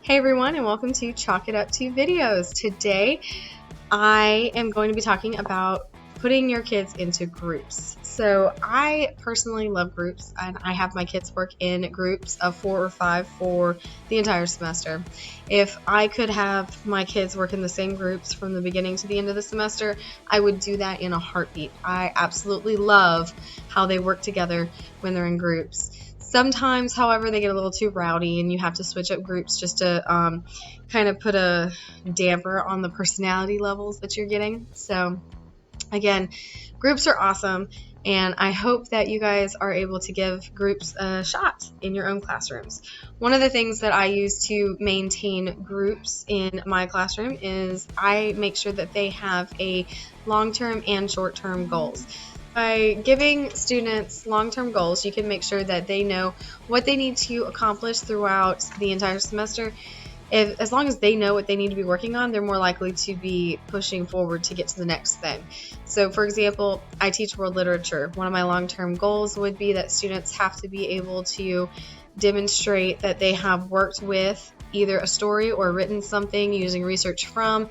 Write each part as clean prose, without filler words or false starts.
Hey everyone, and welcome to Chalk It Up to Videos. Today I am going to be talking about putting your kids into groups. So I personally love groups, and I have my kids work in groups of 4 or 5 for the entire semester. If I could have my kids work in the same groups from the beginning to the end of the semester, I would do that in a heartbeat. I absolutely love how they work together when they're in groups. Sometimes, however, they get a little too rowdy and you have to switch up groups just to kind of put a damper on the personality levels that you're getting. So again, groups are awesome, and I hope that you guys are able to give groups a shot in your own classrooms. One of the things that I use to maintain groups in my classroom is I make sure that they have a long-term and short-term goals. By giving students long-term goals, you can make sure that they know what they need to accomplish throughout the entire semester. As long as they know what they need to be working on, they're more likely to be pushing forward to get to the next thing. So for example, I teach world literature. One of my long-term goals would be that students have to be able to demonstrate that they have worked with either a story or written something using research from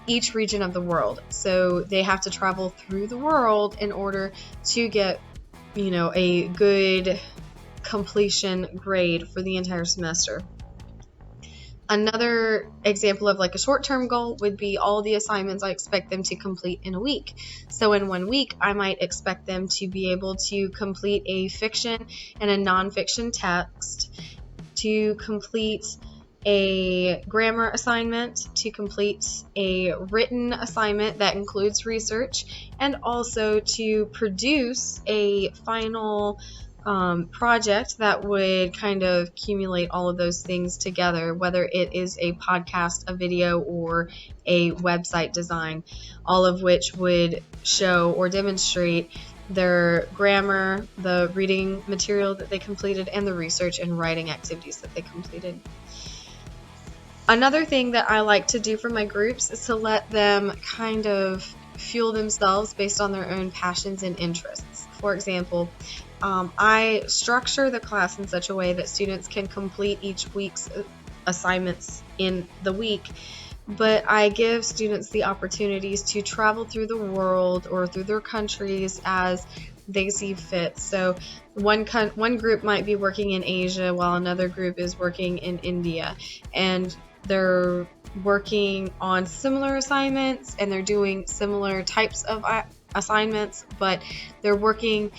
each region of the world. So they have to travel through the world in order to get, a good completion grade for the entire semester. Another example of like a short-term goal would be all the assignments I expect them to complete in a week. So in 1 week, I might expect them to be able to complete a fiction and a nonfiction text, to complete a grammar assignment, to complete a written assignment that includes research, and also to produce a final project that would kind of accumulate all of those things together, whether it is a podcast, a video, or a website design, all of which would show or demonstrate their grammar, the reading material that they completed, and the research and writing activities that they completed. Another thing that I like to do for my groups is to let them kind of fuel themselves based on their own passions and interests. For example, I structure the class in such a way that students can complete each week's assignments in the week, but I give students the opportunities to travel through the world or through their countries as they see fit. So one group might be working in Asia while another group is working in India, and they're working on similar assignments and they're doing similar types of assignments, but they're working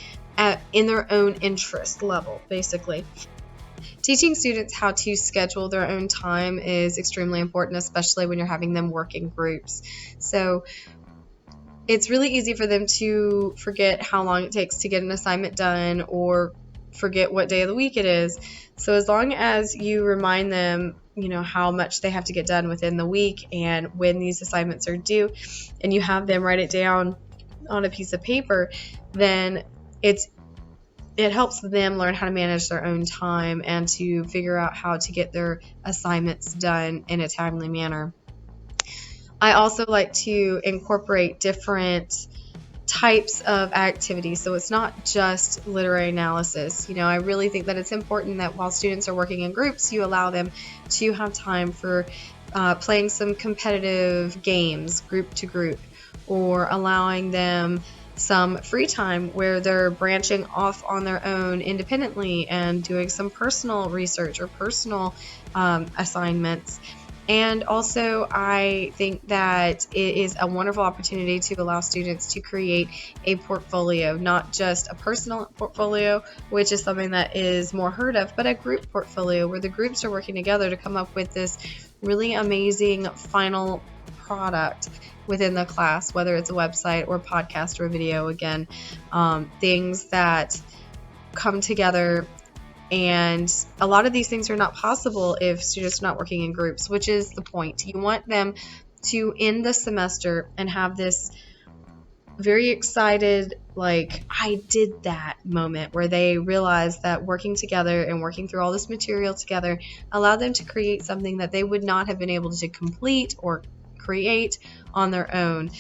in their own interest level, basically. Teaching students how to schedule their own time is extremely important, especially when you're having them work in groups. So it's really easy for them to forget how long it takes to get an assignment done or forget what day of the week it is. So as long as you remind them, how much they have to get done within the week and when these assignments are due, and you have them write it down on a piece of paper, then it helps them learn how to manage their own time and to figure out how to get their assignments done in a timely manner. I also like to incorporate different types of activities, so it's not just literary analysis. I really think that it's important that while students are working in groups, you allow them to have time for playing some competitive games, group to group, or allowing them some free time where they're branching off on their own independently and doing some personal research or personal assignments. And also, I think that it is a wonderful opportunity to allow students to create a portfolio, not just a personal portfolio, which is something that is more heard of, but a group portfolio where the groups are working together to come up with this really amazing final product within the class, whether it's a website or podcast or a video. Again, things that come together. And a lot of these things are not possible if students are not working in groups, which is the point. You want them to end the semester and have this very excited, like, I did that moment where they realize that working together and working through all this material together allowed them to create something that they would not have been able to complete or create on their own.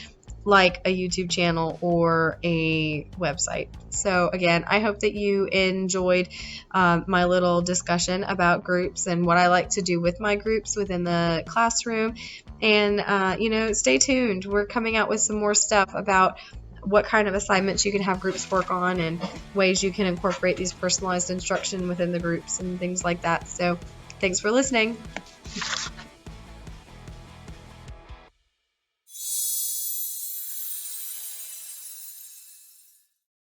like a YouTube channel or a website. So again, I hope that you enjoyed my little discussion about groups and what I like to do with my groups within the classroom. And stay tuned. We're coming out with some more stuff about what kind of assignments you can have groups work on and ways you can incorporate these personalized instruction within the groups and things like that. So thanks for listening.